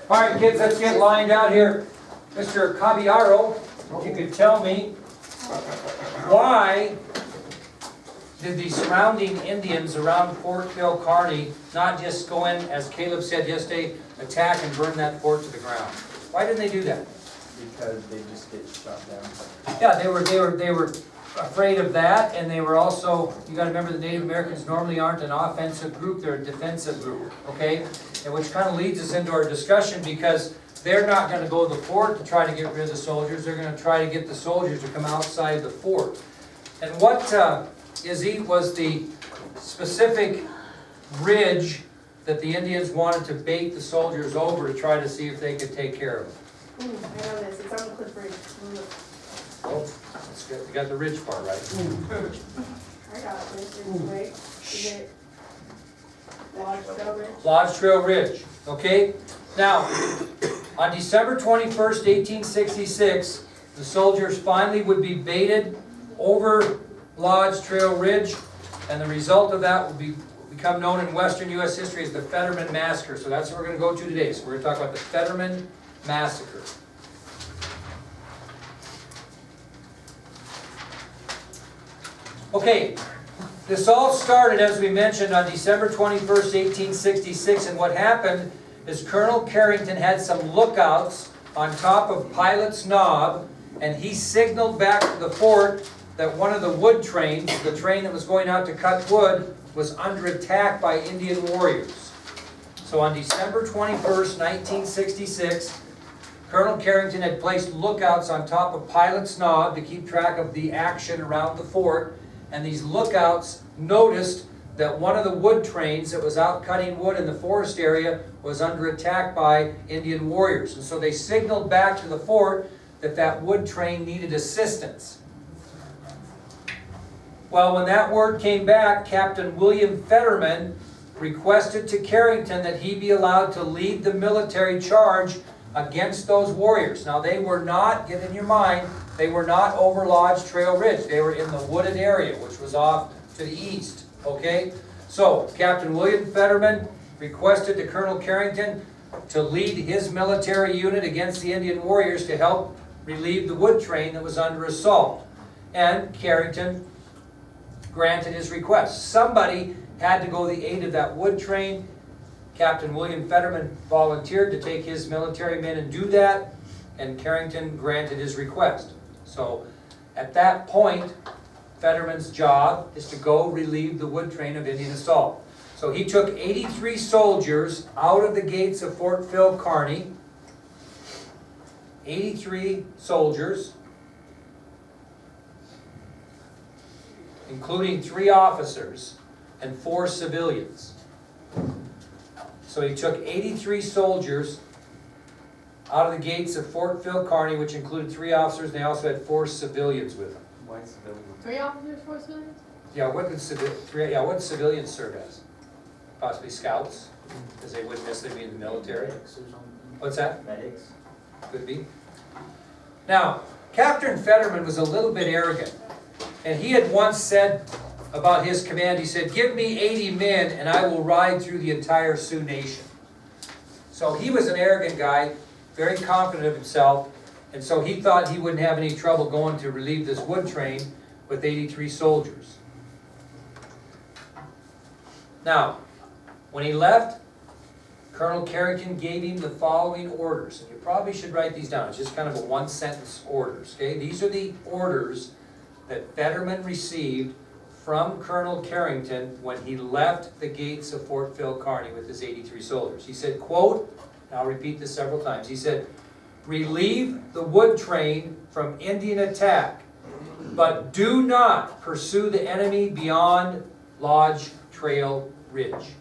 All right, kids, let's get lined out here. Mr. Caballero, you could tell me why did the surrounding Indians around Fort Phil Kearny not just go in, as Caleb said yesterday, attack and burn that fort to the ground? Why didn't they do that? Because they just get shot down. Yeah, they were afraid of that, and they were also, you gotta remember the Native Americans normally aren't an offensive group, they're a defensive group, okay? And which kind of leads us into our discussion, because they're not gonna go to the fort to try to get rid of the soldiers, they're gonna try to get the soldiers to come outside the fort. And what was the specific ridge that the Indians wanted to bait the soldiers over to try to see if they could take care of them? I know this, it's on the Cliff Ridge. Oh, that's good. You got the ridge part right. I got this, it's right, is it Lodge Trail Ridge? Lodge Trail Ridge, okay? Now, on December 21st, 1866, the soldiers finally would be baited over Lodge Trail Ridge, and the result of that will become known in Western U.S. history as the Fetterman Massacre. So that's what we're going to go to today. So we're going to talk about the Fetterman Massacre. Okay, this all started, as we mentioned, on December 21st, 1866, and what happened is Colonel Carrington had some lookouts on top of Pilot's Knob, and he signaled back to the fort that one of the wood trains, the train that was going out to cut wood, was under attack by Indian warriors. So on December 21st, 1966, Colonel Carrington had placed lookouts on top of Pilot's Knob to keep track of the action around the fort, and these lookouts noticed that one of the wood trains that was out cutting wood in the forest area was under attack by Indian warriors. And so they signaled back to the fort that that wood train needed assistance. Well, when that word came back, Captain William Fetterman requested to Carrington that he be allowed to lead the military charge against those warriors. Now, they were not, get in your mind, they were not over Lodge Trail Ridge. They were in the wooded area, which was off to the east, okay? So, Captain William Fetterman requested to Colonel Carrington to lead his military unit against the Indian warriors to help relieve the wood train that was under assault. And Carrington granted his request. Somebody had to go the aid of that wood train. Captain William Fetterman volunteered to take his military men and do that, and Carrington granted his request. So at that point, Fetterman's job is to go relieve the wood train of Indian assault. So he took 83 soldiers out of the gates of Fort Phil Kearny, 83 soldiers, including 3 officers and 4 civilians. So he took 83 soldiers out of the gates of Fort Phil Kearny, which included 3 officers, and they also had 4 civilians with them. Why civilians? 3 officers, 4 civilians? Yeah, what did civilians serve as? Possibly scouts, because they wouldn't necessarily be in the military. Medics or something? What's that? Medics? Could be. Now, Captain Fetterman was a little bit arrogant, and he had once said about his command, he said, "Give me 80 men and I will ride through the entire Sioux Nation." So he was an arrogant guy, very confident of himself, and so he thought he wouldn't have any trouble going to relieve this wood train with 83 soldiers. Now, when he left, Colonel Carrington gave him the following orders, and you probably should write these down. It's just kind of a one-sentence orders, okay? These are the orders that Fetterman received from Colonel Carrington when he left the gates of Fort Phil Kearny with his 83 soldiers. He said, quote, and I'll repeat this several times, he said, "Relieve the wood train from Indian attack, but do not pursue the enemy beyond Lodge Trail Ridge."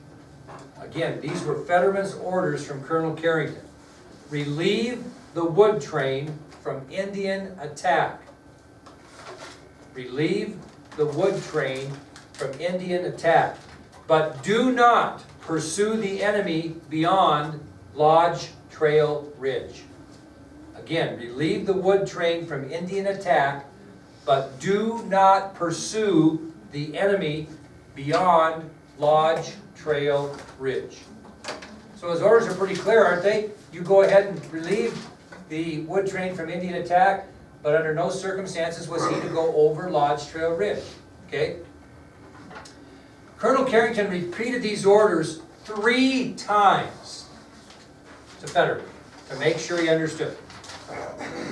Again, these were Fetterman's orders from Colonel Carrington. Relieve the wood train from Indian attack. Relieve the wood train from Indian attack, but do not pursue the enemy beyond Lodge Trail Ridge. Again, relieve the wood train from Indian attack, but do not pursue the enemy beyond Lodge Trail Ridge. So his orders are pretty clear, aren't they? You go ahead and relieve the wood train from Indian attack, but under no circumstances was he to go over Lodge Trail Ridge, okay? Colonel Carrington repeated these orders 3 times to Fetterman to make sure he understood.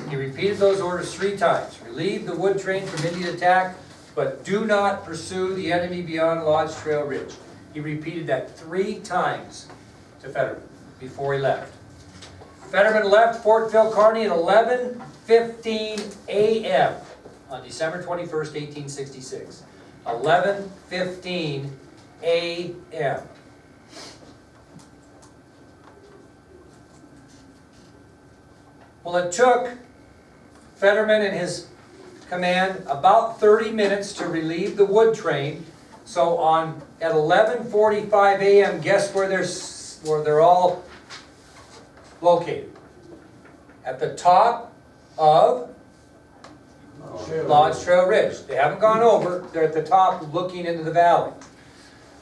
He repeated those orders 3 times. Relieve the wood train from Indian attack, but do not pursue the enemy beyond Lodge Trail Ridge. He repeated that 3 times to Fetterman before he left. Fetterman left Fort Phil Kearny at 11:15 a.m. on December 21st, 1866. 11:15 a.m. Well, it took Fetterman and his command about 30 minutes to relieve the wood train. So at 11:45 a.m., guess where they're all located? At the top of Lodge Trail Ridge. They haven't gone over, they're at the top looking into the valley.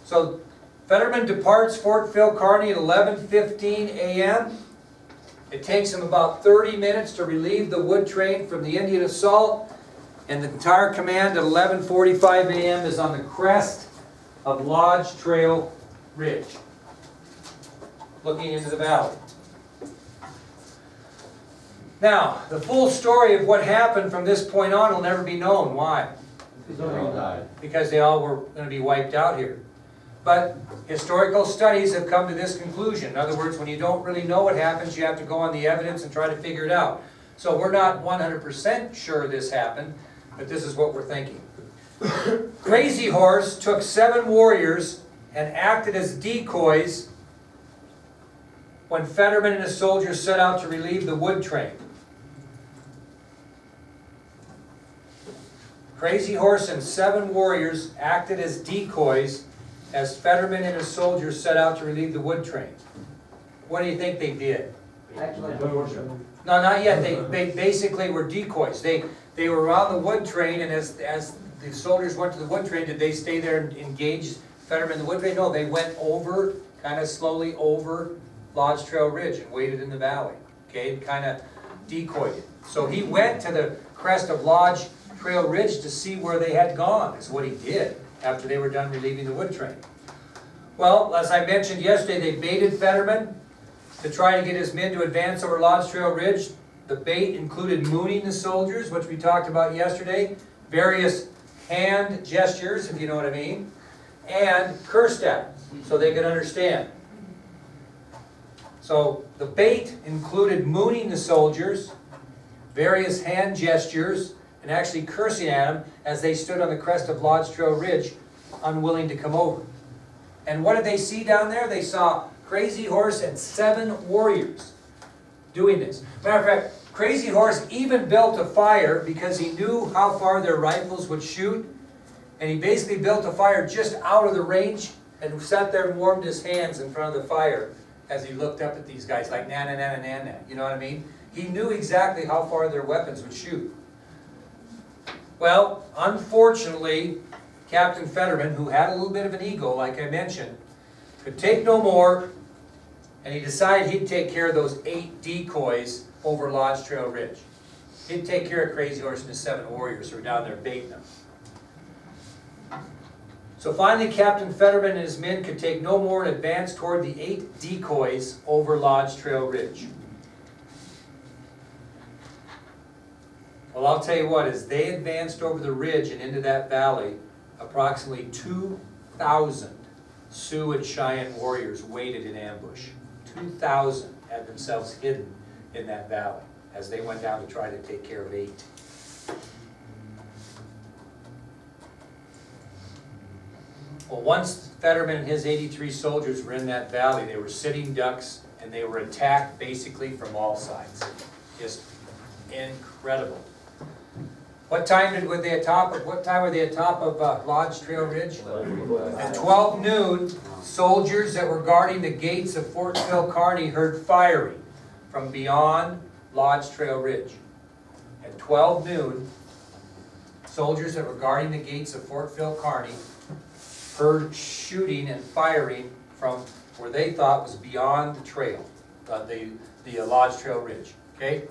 So Fetterman departs Fort Phil Kearny at 11:15 a.m. It takes him about 30 minutes to relieve the wood train from the Indian assault, and the entire command at 11:45 a.m. is on the crest of Lodge Trail Ridge, looking into the valley. Now, the full story of what happened from this point on will never be known. Why? Because they all were going to be wiped out here. But historical studies have come to this conclusion. In other words, when you don't really know what happens, you have to go on the evidence and try to figure it out. So we're not 100% sure this happened, but this is what we're thinking. Crazy Horse took 7 warriors and acted as decoys when Fetterman and his soldiers set out to relieve the wood train. Crazy Horse and 7 warriors acted as decoys as Fetterman and his soldiers set out to relieve the wood train. What do you think they did? No, not yet. They basically were decoys. They were around the wood train, and as the soldiers went to the wood train, did they stay there and engage Fetterman in the wood train? No, they went over, kind of slowly over Lodge Trail Ridge and waited in the valley. Okay, kind of decoyed it. So he went to the crest of Lodge Trail Ridge to see where they had gone, is what he did after they were done relieving the wood train. Well, as I mentioned yesterday, they baited Fetterman to try to get his men to advance over Lodge Trail Ridge. The bait included mooning the soldiers, which we talked about yesterday, various hand gestures, if you know what I mean, and cursed at, so they could understand. So the bait included mooning the soldiers, various hand gestures, and actually cursing at them as they stood on the crest of Lodge Trail Ridge, unwilling to come over. And what did they see down there? They saw Crazy Horse and 7 warriors doing this. Matter of fact, Crazy Horse even built a fire because he knew how far their rifles would shoot, and he basically built a fire just out of the range and sat there and warmed his hands in front of the fire as he looked up at these guys like na na na na na na. You know what I mean? He knew exactly how far their weapons would shoot. Well, unfortunately, Captain Fetterman, who had a little bit of an ego, like I mentioned, could take no more, and he decided he'd take care of those 8 decoys over Lodge Trail Ridge. He'd take care of Crazy Horse and his 7 warriors who were down there baiting them. So finally, Captain Fetterman and his men could take no more and advance toward the 8 decoys over Lodge Trail Ridge. Well, I'll tell you what, as they advanced over the ridge and into that valley, approximately 2,000 Sioux and Cheyenne warriors waited in ambush. 2,000 had themselves hidden in that valley as they went down to try to take care of 8. Well, once Fetterman and his 83 soldiers were in that valley, they were sitting ducks and they were attacked basically from all sides. Just incredible. What time were they atop of Lodge Trail Ridge? At 12 noon, soldiers that were guarding the gates of Fort Phil Kearny heard firing from beyond Lodge Trail Ridge. At 12 noon, soldiers that were guarding the gates of Fort Phil Kearny heard shooting and firing from where they thought was beyond the trail, the Lodge Trail Ridge, okay?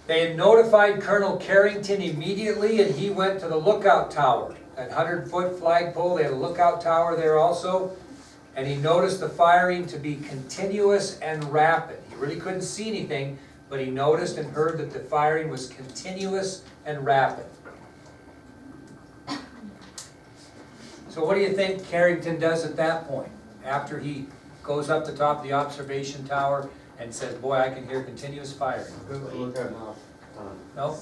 They had notified Colonel Carrington immediately, and he went to the lookout tower. That 100-foot flagpole, they had a lookout tower there also, and he noticed the firing to be continuous and rapid. He really couldn't see anything, but he noticed and heard that the firing was continuous and rapid. So what do you think Carrington does at that point? After he goes up the top of the observation tower and says, boy, I can hear continuous firing. No?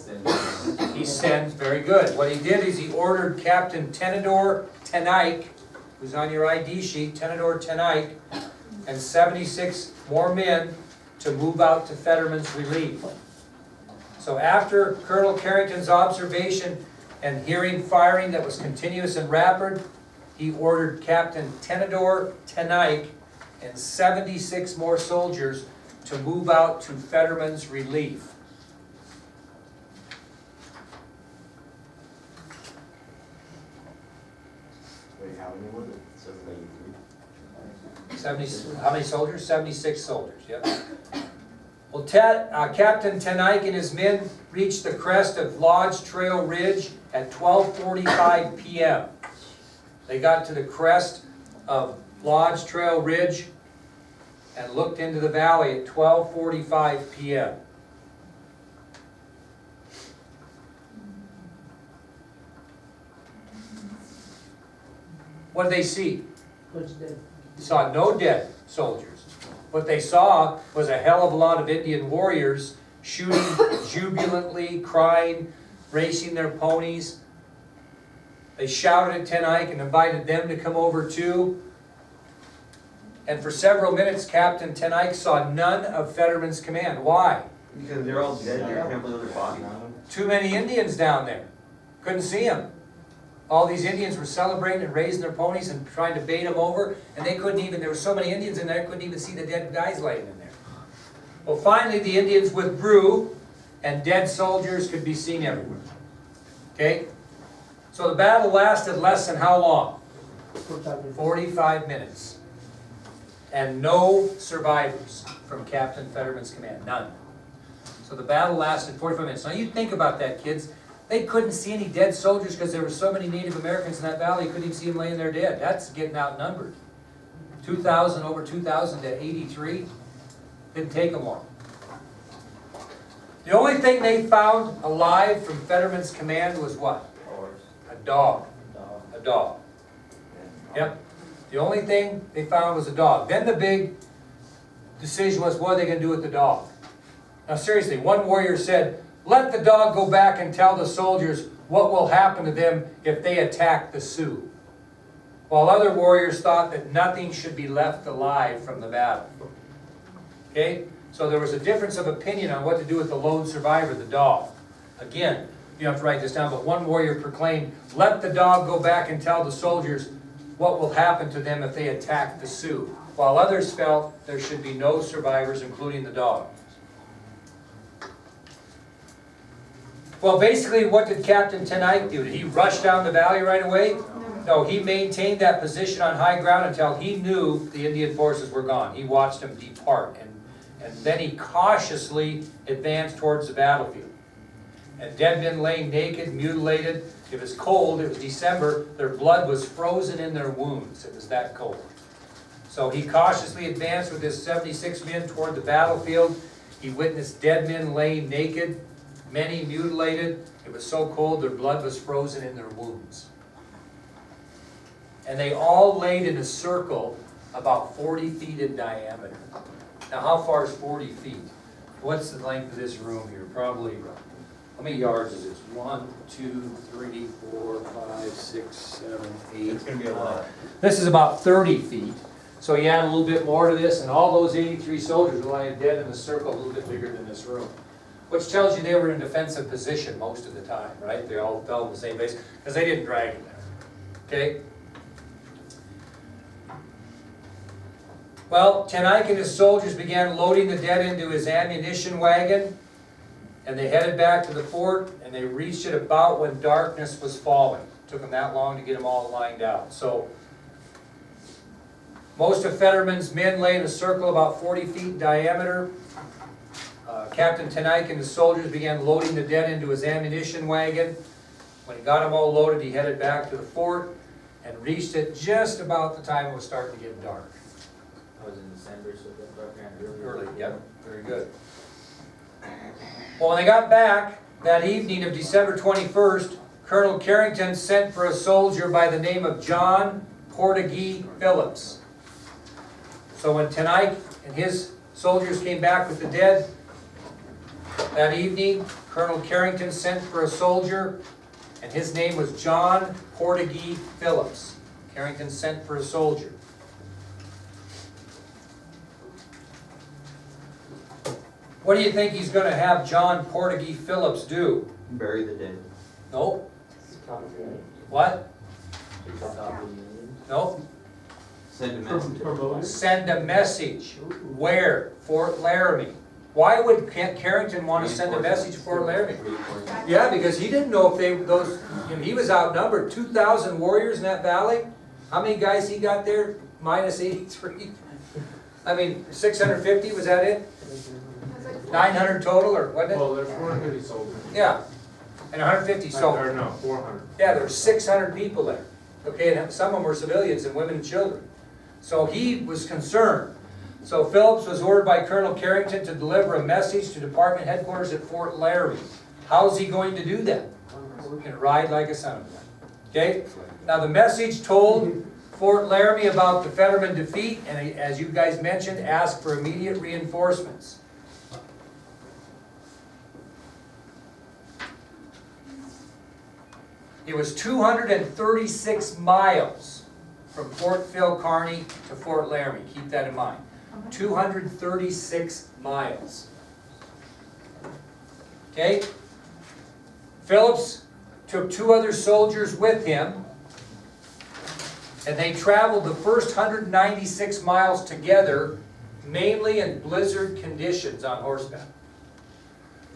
He sends, very good. What he did is he ordered Captain Tenador Tenaik, who's on your ID sheet, Tenador Tenaik, and 76 more men to move out to Fetterman's relief. So after Colonel Carrington's observation and hearing firing that was continuous and rapid, he ordered Captain Tenador Tenaik and 76 more soldiers to move out to Fetterman's relief. Wait, how many was it? So it's like 70, how many soldiers? 76 soldiers, yep. Well, Captain Tenaik and his men reached the crest of Lodge Trail Ridge at 12:45 p.m. They got to the crest of Lodge Trail Ridge and looked into the valley at 12:45 p.m. What did they see? They saw no dead soldiers. What they saw was a hell of a lot of Indian warriors shooting jubilantly, crying, racing their ponies. They shouted at Tenaik and invited them to come over too. And for several minutes, Captain Tenaik saw none of Fetterman's command. Why? because they're all dead, you can't believe their bodies. Too many Indians down there. Couldn't see them. All these Indians were celebrating and raising their ponies and trying to bait them over, and they couldn't even, there were so many Indians in there, couldn't even see the dead guys laying in there. Well, finally the Indians withdrew, and dead soldiers could be seen everywhere. Okay? So the battle lasted less than how long? 45 minutes. And no survivors from Captain Fetterman's command. None. So the battle lasted 45 minutes. Now you think about that, kids. They couldn't see any dead soldiers because there were so many Native Americans in that valley, you couldn't even see them laying there dead. That's getting outnumbered. 2,000, over 2,000 to 83. Didn't take them long. The only thing they found alive from Fetterman's command was what? A dog. A dog. Yep. The only thing they found was a dog. Then the big decision was, what are they going to do with the dog? Now seriously, one warrior said, let the dog go back and tell the soldiers what will happen to them if they attack the Sioux. While other warriors thought that nothing should be left alive from the battle. Okay? So there was a difference of opinion on what to do with the lone survivor, the dog. Again, you don't have to write this down, but one warrior proclaimed, let the dog go back and tell the soldiers what will happen to them if they attack the Sioux. While others felt there should be no survivors, including the dog. Well, basically, what did Captain Tenaik do? Did he rush down the valley right away? No, he maintained that position on high ground until he knew the Indian forces were gone. He watched them depart, and then he cautiously advanced towards the battlefield. And dead men laying naked, mutilated. It was cold, it was December, their blood was frozen in their wounds. It was that cold. So he cautiously advanced with his 76 men toward the battlefield. He witnessed dead men laying naked, many mutilated. It was so cold their blood was frozen in their wounds. And they all laid in a circle about 40 feet in diameter. Now how far is 40 feet? What's the length of this room here? Probably, how many yards is this? 1, 2, 3, 4, 5, 6, 7, 8. It's gonna be a lot. This is about 30 feet. So you add a little bit more to this, and all those 83 soldiers were lying dead in a circle a little bit bigger than this room. Which tells you they were in defensive position most of the time, right? They all fell in the same base, because they didn't drag it there. Okay? Well, Tenaik and his soldiers began loading the dead into his ammunition wagon, and they headed back to the fort, and they reached it about when darkness was falling. Took them that long to get them all lined out. So most of Fetterman's men lay in a circle about 40 feet in diameter. Captain Tenike and the soldiers began loading the dead into his ammunition wagon. When he got them all loaded, he headed back to the fort and reached it just about the time it was starting to get dark. That was in December, so that dark around Early, yep, very good. Well, when they got back that evening of December 21st, Colonel Carrington sent for a soldier by the name of John Portugee Phillips. So when Tenike and his soldiers came back with the dead that evening, Colonel Carrington sent for a soldier, and his name was John Portugee Phillips. Carrington sent for a soldier. What do you think he's going to have John Portugee Phillips do? Bury the dead. Nope. What? Nope. Send a message. Send a message. Where? Fort Laramie. Why would Carrington want to send a message to Fort Laramie? Yeah, because he didn't know if he was outnumbered. 2,000 warriors in that valley. How many guys he got there? Minus 83. I mean, 650, was that it? 900 total, or wasn't it? Well, there's 450 soldiers. Yeah, and 150, so, Or no, 400. yeah, there's 600 people there. Okay, and some of them were civilians and women and children. So he was concerned. So Phillips was ordered by Colonel Carrington to deliver a message to department headquarters at Fort Laramie. How's he going to do that? He can ride like a son of a gun. Okay? Now the message told Fort Laramie about the Fetterman defeat, and as you guys mentioned, asked for immediate reinforcements. It was 236 miles from Fort Phil Kearny to Fort Laramie. Keep that in mind. 236 miles. Okay? Phillips took 2 other soldiers with him, and they traveled the first 196 miles together, mainly in blizzard conditions on horseback.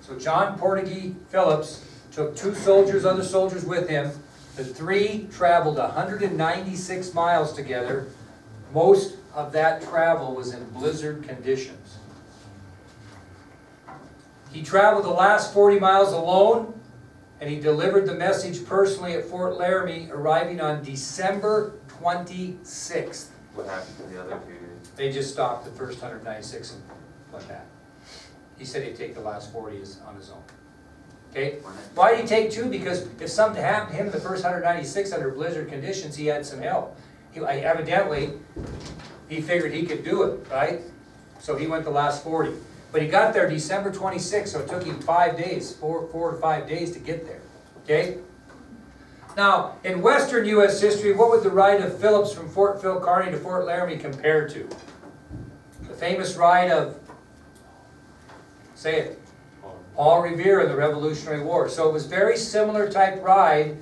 So John Portugee Phillips took 2 soldiers, other soldiers with him. The 3 traveled 196 miles together. Most of that travel was in blizzard conditions. He traveled the last 40 miles alone, and he delivered the message personally at Fort Laramie, arriving on December 26th. What happened to the other 2 days? They just stopped the first 196 and went back. He said he'd take the last 40 on his own. Okay? Why did he take 2? Because if something happened to him in the first 196 under blizzard conditions, he had some help. Evidently, he figured he could do it, right? So he went the last 40. But he got there December 26th, so it took him 5 days, 4 to 5 days to get there. Okay? Now, in Western U.S. history, what would the ride of Phillips from Fort Phil Kearny to Fort Laramie compare to? The famous ride of, say it, Paul Revere in the Revolutionary War. So it was very similar type ride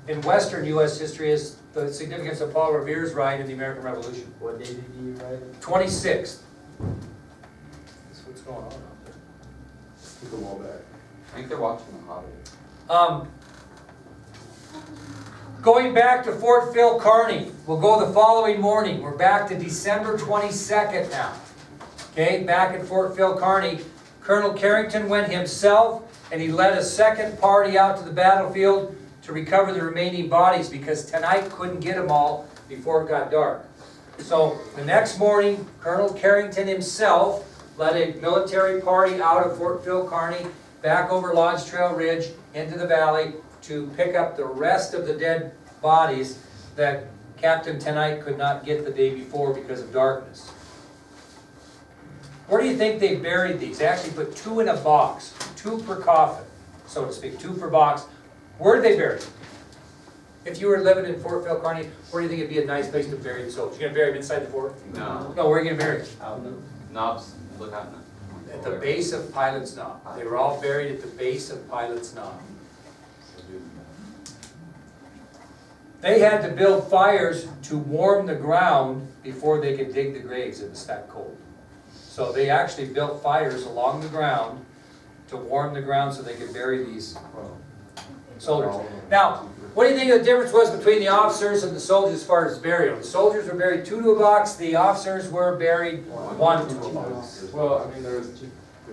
in Western U.S. history as the significance of Paul Revere's ride in the American Revolution. What day did you ride? 26th. That's what's going on out there. Took a while back. I think they're watching The Hobbit. Going back to Fort Phil Kearny, we'll go the following morning. We're back to December 22nd now. Okay, back at Fort Phil Kearny, Colonel Carrington went himself, and he led a second party out to the battlefield to recover the remaining bodies because Tenike couldn't get them all before it got dark. So the next morning, Colonel Carrington himself led a military party out of Fort Phil Kearny back over Lodge Trail Ridge into the valley to pick up the rest of the dead bodies that Captain Tenike could not get the day before because of darkness. Where do you think they buried these? They actually put 2 in a box, 2 per coffin, so to speak, 2 per box. Where did they bury them? If you were living in Fort Phil Kearny, where do you think it'd be a nice place to bury the soldiers? You're gonna bury them inside the fort? No. No, where are you gonna bury them? Out of Knobs, look out. At the base of Pilot's Knob. They were all buried at the base of Pilot's Knob. They had to build fires to warm the ground before they could dig the graves. It was that cold. So they actually built fires along the ground to warm the ground so they could bury these soldiers. Now, What do you think the difference was between the officers and the soldiers as far as burial? The soldiers were buried 2 to a box, the officers were buried 1 to a box. Well, I mean, there's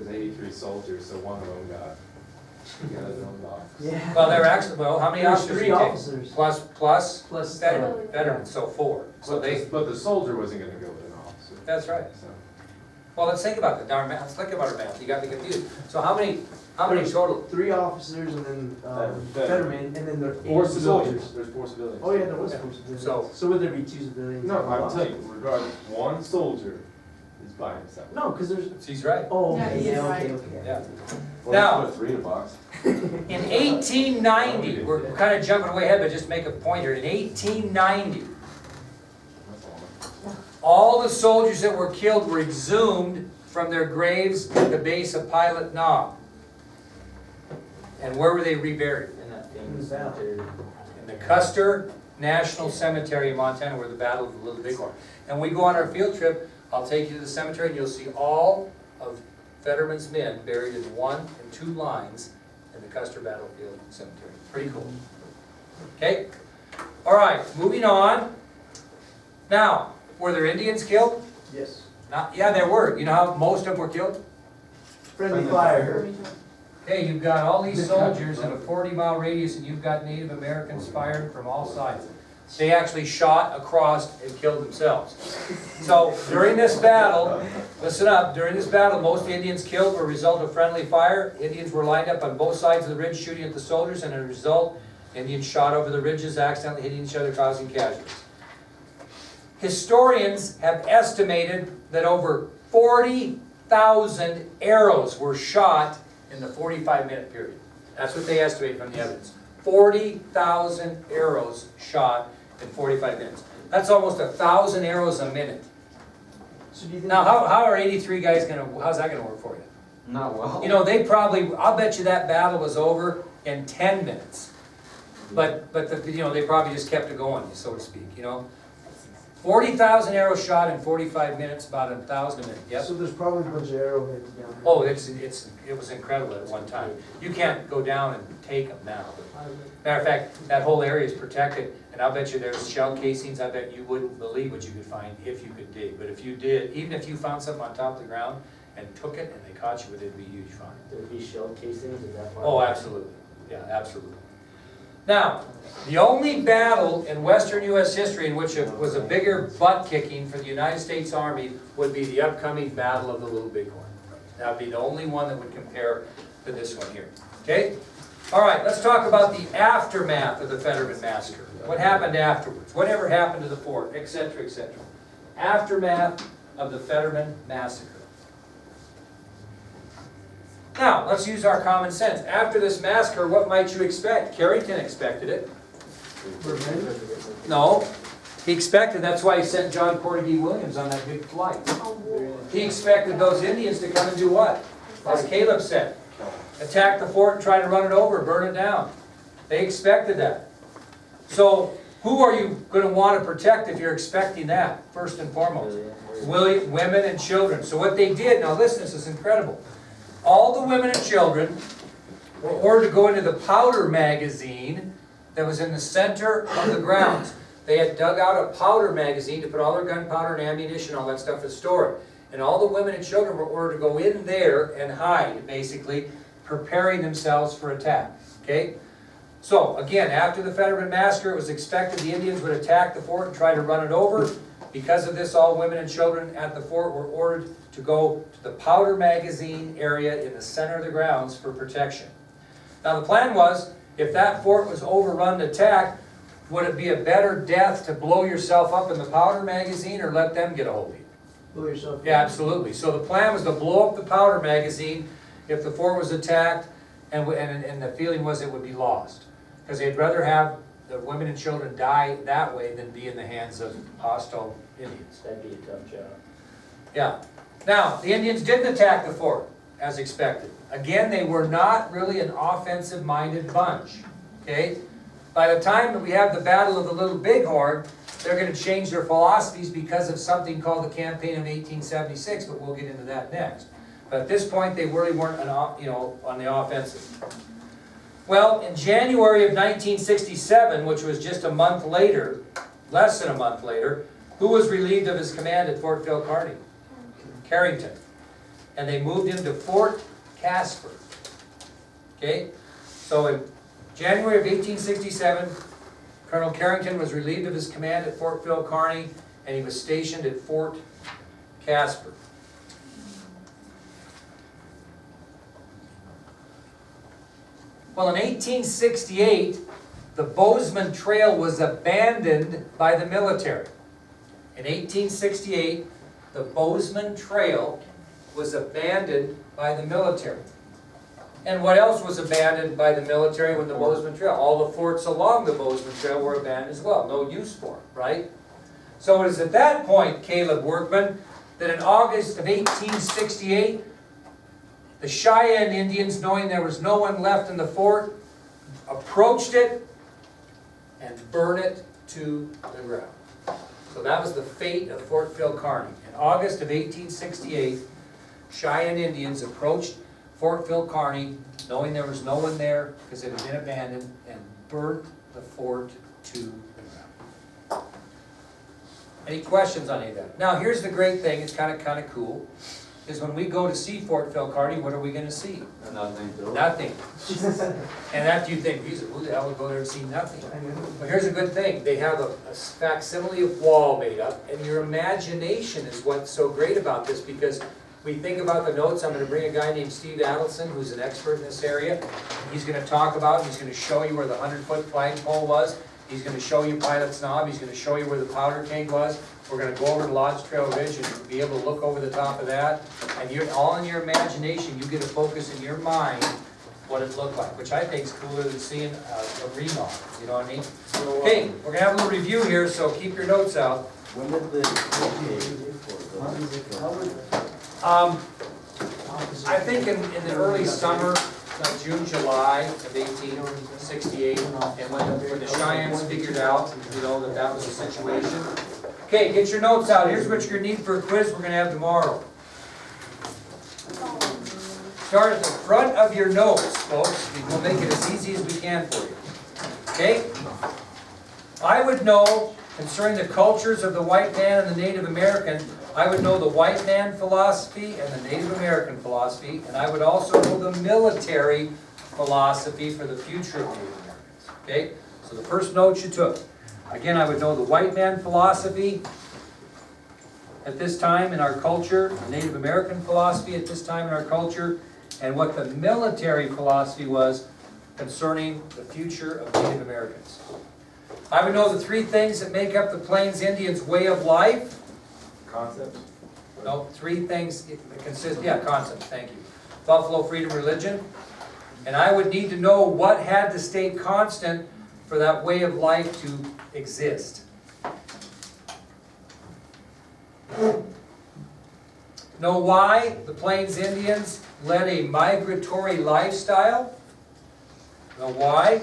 83 soldiers, so one of them got his own box. Yeah. Well, they were actually, well, how many There was officers 3 did you take? officers. Plus Plus veterans, so 4. So But the soldier wasn't gonna go with an officer. that's right. So, Well, let's think about the darn math, let's think about our math, you got me confused. So how many total? 3 officers and then veteran, and then the 4 8 civilians, soldiers. there's 4 civilians. Oh yeah, there was 4 civilians. So- So would there be 2 civilians? No, on the I'm box? telling you, regardless, one soldier is by himself. No, because there's. He's right. Oh, Yeah, okay, he's yeah, right. okay, okay. Yeah. Well, Now- let's put 3 in a box. In 1890, we're kind of jumping way ahead, but just make a point here. In 1890, That's all. all the soldiers that were killed were exhumed from their graves at the base of Pilot Knob. And where were they reburied? In that In famous the battle. cemetery. In the Custer National Cemetery in Montana, where the Battle of the Little Bighorn. And we go on our field trip, I'll take you to the cemetery and you'll see all of Fetterman's men buried in 1 and 2 lines in the Custer Battlefield Cemetery. Pretty cool. Okay? All right, moving on. Now, were there Indians killed? Yes. Not, yeah, there were. You know how most of them were killed? Friendly fire. Okay, you've got all these soldiers in a 40-mile radius and you've got Native Americans firing from all sides. They actually shot across and killed themselves. So during this battle, listen up, during this battle, most of the Indians killed were a result of friendly fire. Indians were lined up on both sides of the ridge shooting at the soldiers, and as a result, Indians shot over the ridges, accidentally hitting each other, causing casualties. Historians have estimated that over 40,000 arrows were shot in the 45-minute period. That's what they estimate from the evidence. 40,000 arrows shot in 45 minutes. That's almost 1,000 arrows a minute. So do you think? Now, how are 83 guys how's that gonna work for you? Not well. You know, they probably, I'll bet you that battle was over in 10 minutes. But they probably just kept it going, so to speak, you know? 40,000 arrows shot in 45 minutes, about 1,000 a minute, yep. So there's probably a bunch of arrowheads down there. Oh, it was incredible at one time. You can't go down and take them now. Matter of fact, that whole area is protected, and I'll bet you there's shell casings, I bet you wouldn't believe what you could find if you could dig. But if you did, even if you found something on top of the ground and took it and they caught you with it, it'd be a huge find. There'd be shell casings, is that part? Oh, absolutely, yeah, absolutely. Now, the only battle in western U.S. history in which it was a bigger butt-kicking for the United States Army would be the upcoming Battle of the Little Bighorn. That would be the only one that would compare to this one here, okay? All right, let's talk about the aftermath of the Fetterman Massacre. What happened afterwards? Whatever happened to the fort, etc., etc. Aftermath of the Fetterman Massacre. Now, let's use our common sense. After this massacre, what might you expect? Carrington expected it. No, he expected, that's why he sent John Porter Williams on that big flight. He expected those Indians to come and do what? As Caleb said, attack the fort and try to run it over, burn it down. They expected that. So, who are you going to want to protect if you're expecting that, first and foremost? Women and children. So what they did, now listen, this is incredible. All the women and children were ordered to go into the powder magazine that was in the center of the grounds. They had dug out a powder magazine to put all their gunpowder and ammunition, all that stuff to store it. And all the women and children were ordered to go in there and hide, basically, preparing themselves for attack. Okay? So, again, after the Fetterman Massacre, it was expected the Indians would attack the fort and try to run it over. Because of this, all women and children at the fort were ordered to go to the powder magazine area in the center of the grounds for protection. Now the plan was, if that fort was overrun and attacked, would it be a better death to blow yourself up in the powder magazine or let them get a hold of you? Blow yourself. Yeah, absolutely. So the plan was to blow up the powder magazine if the fort was attacked, and the feeling was it would be lost. Because they'd rather have the women and children die that way than be in the hands of hostile Indians. That'd be a tough job. Yeah. Now, the Indians didn't attack the fort, as expected. Again, they were not really an offensive-minded bunch, okay? By the time that we have the Battle of the Little Bighorn, they're going to change their philosophies because of something called the Campaign of 1876, but we'll get into that next. But at this point, they really weren't on the offensive. Well, in January of 1967, which was just a month later, less than a month later, who was relieved of his command at Fort Phil Kearny? Carrington. And they moved him to Fort Casper. Okay? So in January of 1867, Colonel Carrington was relieved of his command at Fort Phil Kearny, and he was stationed at Fort Casper. Well, in 1868, the Bozeman Trail was abandoned by the military. In 1868, the Bozeman Trail was abandoned by the military. And what else was abandoned by the military when the Bozeman Trail? All the forts along the Bozeman Trail were abandoned as well. No use for them, right? So it is at that point, Caleb Workman, that in August of 1868, the Cheyenne Indians, knowing there was no one left in the fort, approached it and burned it to the ground. So that was the fate of Fort Phil Kearny. In August of 1868, Cheyenne Indians approached Fort Phil Kearny, knowing there was no one there because it had been abandoned, and burnt the fort to the ground. Any questions on any of that? Now here's the great thing, it's kind of cool, is when we go to see Fort Phil Kearny, what are we going to see? Nothing. Nothing. And after you think, "Jesus, who the hell would go there and see nothing?" But here's a good thing, they have a facsimile of wall made up, and your imagination is what's so great about this, because we think about the notes. I'm going to bring a guy named Steve Adelson, who's an expert in this area. He's going to talk about, he's going to show you where the 100-foot flagpole was. He's going to show you Pilot's Knob. He's going to show you where the powder keg was. We're going to go over to Lodge Trail Ridge and be able to look over the top of that. And you're all in your imagination. You get to focus in your mind what it looked like, which I think is cooler than seeing a remodel. You know what I mean? Okay, we're going to have a little review here, so keep your notes out. When did the I think in the early summer, June, July of 1868, and when the Cheyennes figured out, you know, that was the situation. Okay, get your notes out. Here's what you're going to need for a quiz we're going to have tomorrow. Start at the front of your notes, folks. We'll make it as easy as we can for you. Okay? I would know, concerning the cultures of the white man and the Native American, I would know the white man philosophy and the Native American philosophy, and I would also know the military philosophy for the future of Native Americans. Okay? So the first note you took. Again, I would know the white man philosophy at this time in our culture, the Native American philosophy at this time in our culture, and what the military philosophy was concerning the future of Native Americans. I would know the three things that make up the Plains Indians' way of life. Concepts? No, three things that consist, concepts, thank you. Buffalo, freedom, religion. And I would need to know what had to stay constant for that way of life to exist. Know why the Plains Indians led a migratory lifestyle. Know why.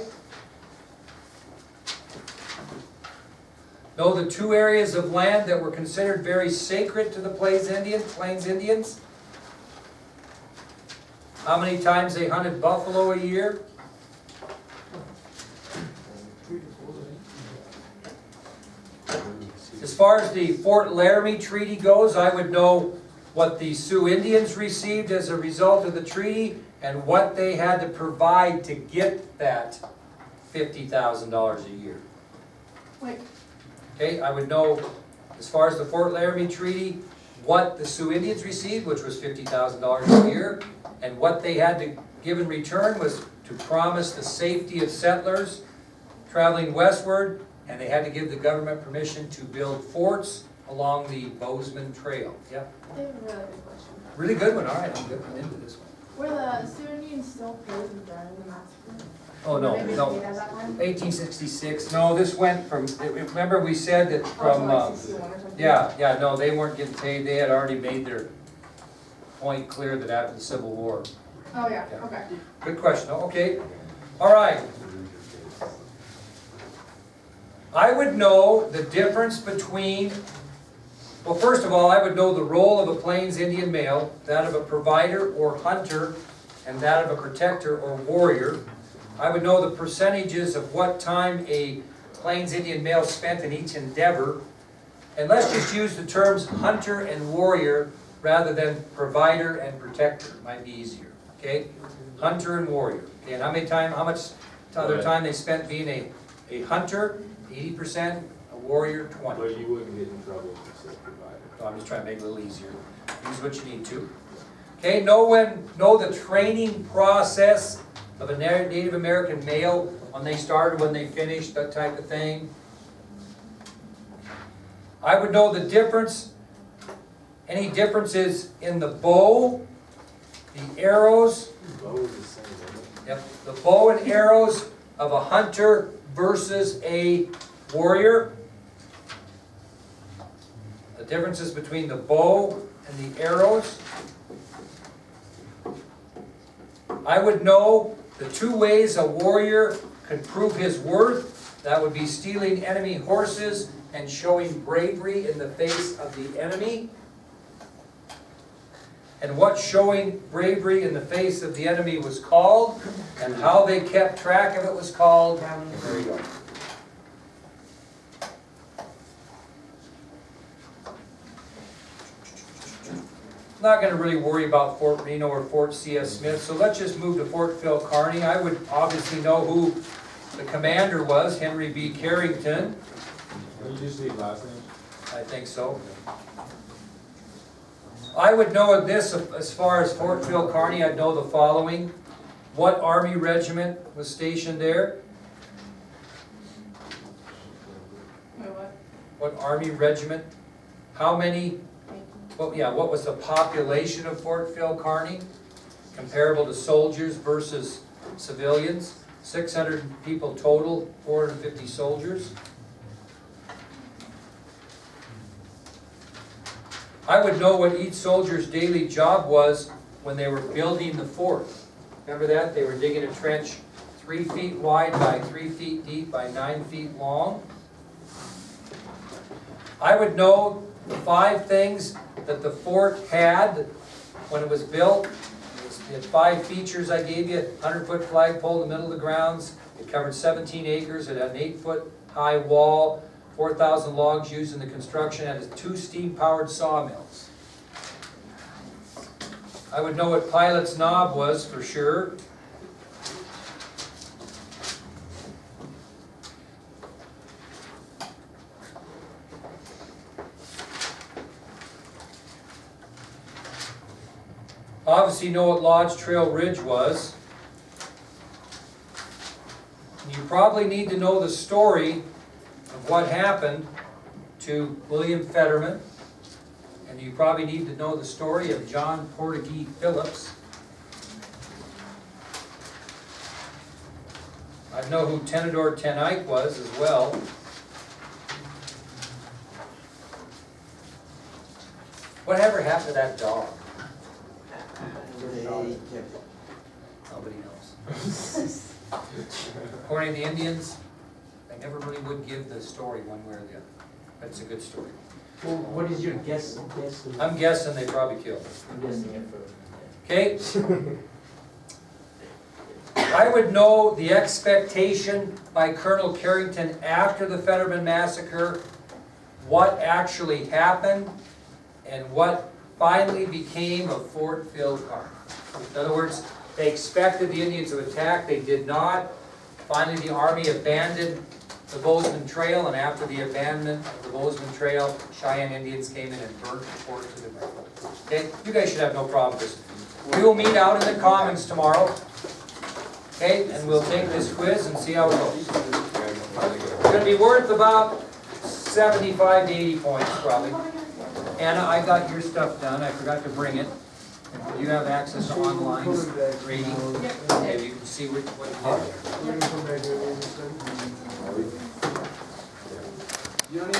Know the two areas of land that were considered very sacred to the Plains Indians. How many times they hunted buffalo a year? As far as the Fort Laramie Treaty goes, I would know what the Sioux Indians received as a result of the treaty and what they had to provide to get that $50,000 a year. Wait, Okay, I would know, as far as the Fort Laramie Treaty, what the Sioux Indians received, which was $50,000 a year, and what they had to give in return was to promise the safety of settlers traveling westward, and they had to give the government permission to build forts along the Bozeman Trail. Yep. I have a really good question. Really good one, all right, I'm getting into this one. Were the Sioux Indians still present during the massacre? Oh, no, Maybe no. they at that time? 1866, no, this went from, remember we said that Oh, from, like 61 or something? yeah, no, they weren't getting paid, they had already made their point clear that after the Civil War. Oh, yeah, Yeah. okay. Good question, okay, all right. I would know the difference between, well, first of all, I would know the role of a Plains Indian male, that of a provider or hunter, and that of a protector or warrior. I would know the percentages of what time a Plains Indian male spent in each endeavor. And let's just use the terms hunter and warrior rather than provider and protector, might be easier, okay? Hunter and warrior, okay, and how much other time they spent being a hunter, 80%, a warrior, 20. But you wouldn't get in trouble if you said provider. So I'm just trying to make it a little easier. Use what you need to. Okay, know the training process of a Native American male, when they started, when they finished, that type of thing. I would know the difference, any differences in the bow, the arrows, Bow is the same, isn't it? yep, the bow and arrows of a hunter versus a warrior. The differences between the bow and the arrows. I would know the two ways a warrior could prove his worth. That would be stealing enemy horses and showing bravery in the face of the enemy. And what showing bravery in the face of the enemy was called, and how they kept track of it was called. There you go. Not going to really worry about Fort Reno or Fort C.S. Smith, so let's just move to Fort Phil Kearny. I would obviously know who the commander was, Henry B. Carrington. You just need last name? I think so. I would know this as far as Fort Phil Kearny. I'd know the following. What Army regiment was stationed there? Wait, what? What Army regiment? How many? What was the population of Fort Phil Kearny? Comparable to soldiers versus civilians. 600 people total, 450 soldiers. I would know what each soldier's daily job was when they were building the fort. Remember that? They were digging a trench 3 feet wide by 3 feet deep by 9 feet long. I would know the 5 things that the fort had when it was built. It had 5 features I gave you. 100-foot flagpole in the middle of the grounds. It covered 17 acres. It had an 8-foot high wall. 4,000 logs used in the construction. It had 2 steam-powered sawmills. I would know what Pilot's Knob was for sure. Obviously know what Lodge Trail Ridge was. And you probably need to know the story of what happened to William Fetterman. And you probably need to know the story of John Portugee Phillips. I know who Tenador Ten Eyck was as well. Whatever happened to that dog? Nobody knows. According to the Indians, they never really would give the story one way or the other. But it's a good story. Well, what is your guess? I'm guessing they probably killed him. I'm guessing it for. Okay? I would know the expectation by Colonel Carrington after the Fetterman Massacre, what actually happened, and what finally became of Fort Phil Kearny. In other words, they expected the Indians to attack, they did not. Finally, the Army abandoned the Bozeman Trail, and after the abandonment of the Bozeman Trail, Cheyenne Indians came in and burnt the fort to the ground. Okay, you guys should have no problem with this. We will meet out in the Commons tomorrow, okay, and we'll take this quiz and see how it goes. It's going to be worth about 75 to 80 points, probably. Anna, I got your stuff done, I forgot to bring it. And you have access to online grading. Okay, you can see what you did there. You don't